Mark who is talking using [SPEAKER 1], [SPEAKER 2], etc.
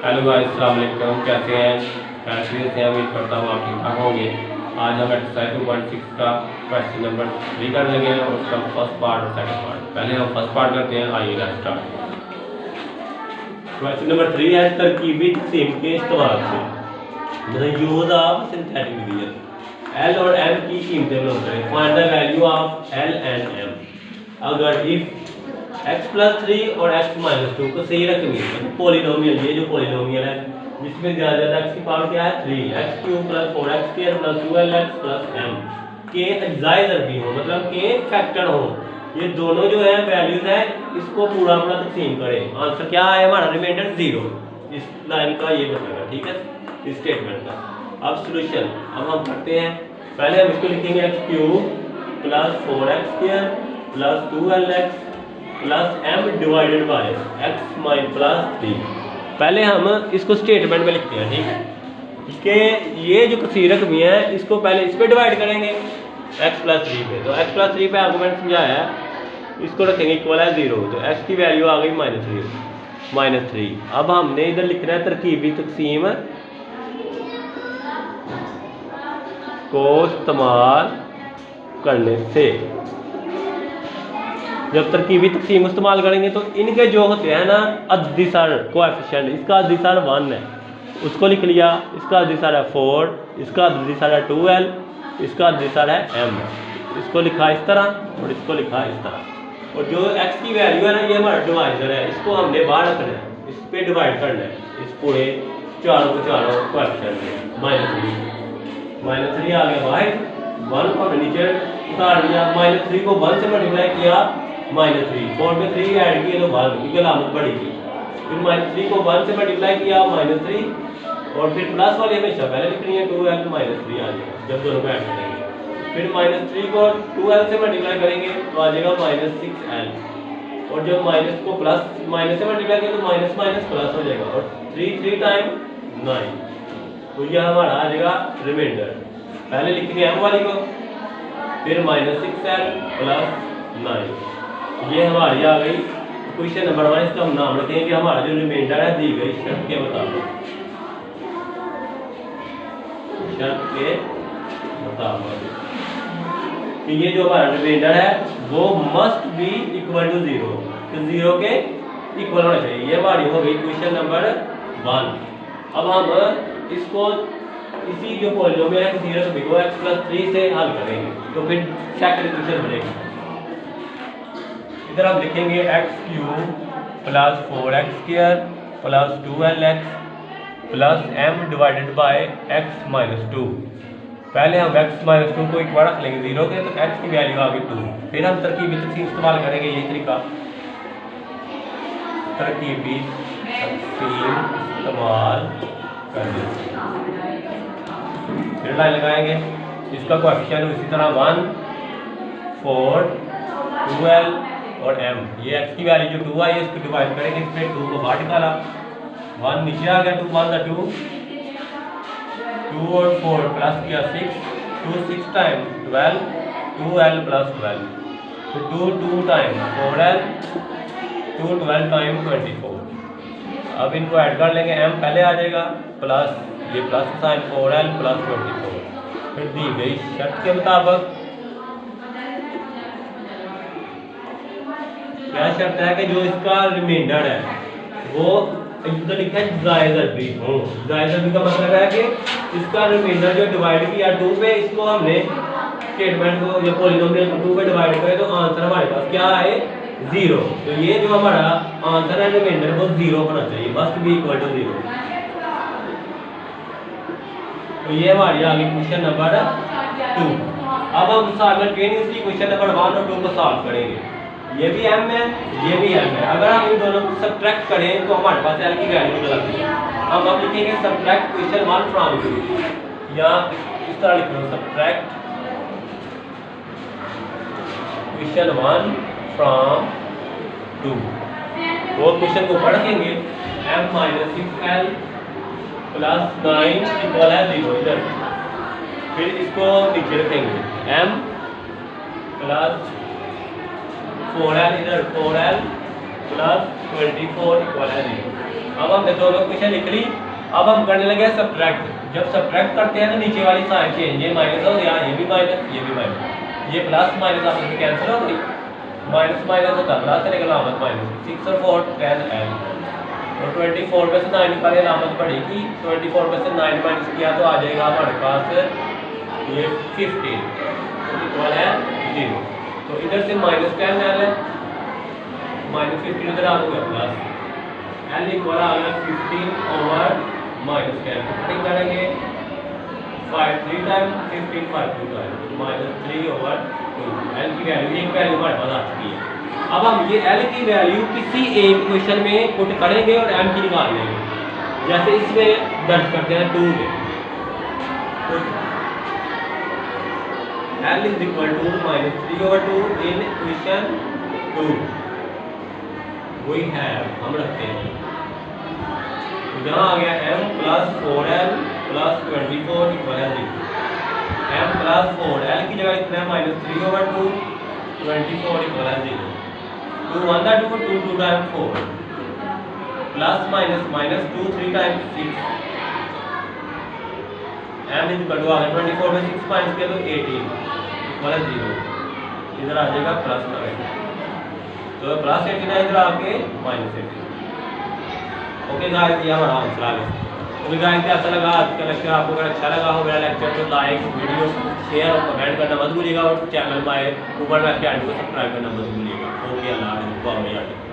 [SPEAKER 1] Hello guys, अस्सलाम वालेकुम। कैसे हैं? खैरियत से हैं? उम्मीद करता हूँ आप ठीक ठाक होंगे। आज हम एक्सरसाइज 2.6 का क्वेश्चन नंबर 3 कर लेंगे और उसका फर्स्ट पार्ट और सेकंड पार्ट। पहले हम फर्स्ट पार्ट करते हैं। आइए लेट्स स्टार्ट। क्वेश्चन नंबर 3 है तरकीबी तक़सीम के इस्तेमाल से मतलब use of synthetic division. L और एम की कीमतें नोट करें। Find the value of L and M. अगर इफ x+3 और x-2 को सही रकमी है पॉलिनोमियल, ये जो पॉलिनोमियल है जिसमें ज़्यादा x की पावर क्या है 3, x³ + 4x² + 2lx + m के अज्जाए ज़रबी हो मतलब के फैक्टर हो। ये दोनों जो है वैल्यूज है इसको पूरा तकसीम करें। आंसर क्या है हमारा? रिमाइंडर 0। इस लाइन का ये बनेगा, ठीक है, इस स्टेटमेंट का। अब सोल्यूशन अब हम करते हैं। पहले हम इसको लिखेंगे x³ + 4x² + 2lx + m divided by x - 3। पहले हम इसको स्टेटमेंट में लिखते हैं, ठीक है। कि ये जो कसीर रकमी है इसको पहले इस पे डिवाइड करेंगे x+3 पे। तो x+3 पे आर्गुमेंट समझाया है, इसको रखेंगे इक्वल है 0। तो x की वैल्यू आ गई -3। अब हमने इधर लिखना है तरकीबी तकसीम को इस्तेमाल करने से। जब तरकीबी तकसीम इस्तेमाल करेंगे तो इनके जो होते हैं ना अद्दिसर कोएफिशिएंट, इसका अद्दिसर 1 है उसको लिख लिया, इसका अद्दिसर है 4, इसका अद्दिसर है 2l, इसका अद्दिसर है m। इसको लिखा इस तरह और इसको लिखा इस तरह। और जो x की वैल्यू है ना ये हमारा डिवाइजर है, इसको हमने बाहर रखना है, इस पे डिवाइड करना है इस पूरे चारों कोएफिशिएंट में। -3 आ गया बाहर, 1 को नीचे उतार दिया, -3 को 1 से मल्टीप्लाई किया -3, 4 में 3 ऐड किए तो भाग क्योंकि अलामत बड़ी थी। फिर -3 को 1 से मल्टीप्लाई किया -3 और फिर प्लस वाली हमेशा पहले लिखनी है 2l -3 आ जाएगा जब दोनों को ऐड करेंगे। फिर -3 को 2l से मल्टीप्लाई करेंगे तो आ जाएगा -6l और जब माइनस को प्लस माइनस से मल्टीप्लाई किया तो माइनस माइनस प्लस हो जाएगा और 3 टाइम 9। तो यह हमारा आ जाएगा रिमाइंडर। पहले लिखनी है m वाली को, फिर -6l + 9। ये हमारी आ गई क्वेश्चन नंबर 1। इसका हम नाम रखेंगे कि हमारा जो रिमाइंडर है दी गई शर्त के मुताबिक। कि ये जो हमारा रिमाइंडर है वो मस्ट बी इक्वल टू 0, तो 0 के इक्वल होना चाहिए। ये हमारी हो गई क्वेश्चन नंबर 1। अब हम इसको इसी जो पॉलिनोमियल है किसी रकम को x+3 से हल करेंगे तो फिर सेकंड इक्वेशन बनेगी। इधर हम लिखेंगे x³ + 4x² + 2lx + m divided by x - 2। पहले हम x - 2 को एक बार रख लेंगे 0 के, तो x की वैल्यू आ गई 2। फिर हम तरकीबी तकसीम इस्तेमाल करेंगे, यही तरीका तरकीबी तकसीम इस्तेमाल करने से। फिर लाइन लगाएंगे, इसका कोएफिशिएंट इसी तरह 1, 4, 2l और m। ये x की वैल्यू जो 2 आई है इसको डिवाइड करेंगे, इसमें 2 को बाहर निकाला, 1 नीचे आ गया, 2 1 2, 2 और 4 प्लस किया 6, 2 6 टाइम 12, 2l + 12, तो 2 टाइम 4l, 2 12 टाइम 24। अब इनको ऐड कर लेंगे, m पहले आ जाएगा प्लस ये प्लस साइन 4l + 24। फिर दी गई शर्त के मुताबिक क्या शर्त है कि जो इसका रिमाइंडर है वो इधर लिखा है जायज़ ज़रबी हो। जायज़ ज़रबी का मतलब है कि इसका रिमाइंडर जो डिवाइड किया 2 पे, इसको हमने स्टेटमेंट को या पॉलिनोमियल को 2 पे डिवाइड करें तो आंसर हमारे पास क्या आए 0। तो ये जो हमारा आंसर है रिमाइंडर वो 0 होना चाहिए, मस्ट बी इक्वल टू 0। तो ये हमारी आ गई क्वेश्चन नंबर 2। अब हम साइमल्टेनियसली क्वेश्चन नंबर 1 और 2 को सॉल्व करेंगे। ये भी m है, ये भी m है। अगर हम इन दोनों को सब्ट्रैक्ट करें तो हमारे पास l की वैल्यू निकलती है। हम अब लिखेंगे सब्ट्रैक्ट क्वेश्चन 1 फ्रॉम 2, या इस तरह लिख लो सब्ट्रैक्ट क्वेश्चन 1 फ्रॉम 2। वो क्वेश्चन को पढ़ेंगे m - 6l + 9 इक्वल है 0 इधर। फिर इसको नीचे रखेंगे m + 4l इधर 4l + 24 इक्वल है 0। अब हमने दोनों क्वेश्चन लिख ली। अब हम करने लगे सब्ट्रैक्ट। जब सब्ट्रैक्ट करते हैं तो नीचे वाली साइन चेंज, ये माइनस हो गया, ये भी माइनस, ये भी माइनस, ये प्लस माइनस आपस में कैंसिल हो गई, माइनस माइनस होता प्लस चलेगा, अलामत माइनस। 6 और 4 10 एल, और 24 में से 9 निकाले अलामत बढ़ेगी, 24 में से 9 माइनस किया तो आ जाएगा हमारे पास ये 15 इक्वल है 0। तो इधर से माइनस 10 एल है, माइनस 15 इधर आ गया प्लस एल इक्वल आ गया 15 ओवर माइनस 10। कटिंग करेंगे 5 3 time 15 5 2 time minus 3 over 2। L की वैल्यू एक वैल्यू हमारे पास आ चुकी है। अब हम ये एल की वैल्यू किसी एक क्वेश्चन में पुट करेंगे और एम की निकाल लेंगे। जैसे इसमें दर्ज करते हैं 2 में, L is equal to minus 3 over 2 in question 2 वही है हम रखते हैं। यहाँ आ गया m plus 4l plus 24 equal है 0। m प्लस 4l की जगह लिखना है माइनस 3 ओवर 2 24 इक्वल है 0। 2 1 2 2 2 time 4 plus minus minus 2 3 time 6 m is equal to आ गया 24 में 6 माइनस किया तो 18 इक्वल है 0। इधर आ जाएगा प्लस करेंगे तो प्लस 18 इधर आके माइनस 18। ओके गाइस, ये हमारा आंसर आ गया। ओके गाइस, कैसा लगा आज का लेक्चर? आपको अगर अच्छा लगा हो मेरा लेक्चर तो लाइक, वीडियो शेयर और कमेंट करना मत भूलिएगा, और चैनल हमारे ऊपर चैनल को सब्सक्राइब करना मत भूलिएगा। ओके, अल्लाह हाफ़िज़।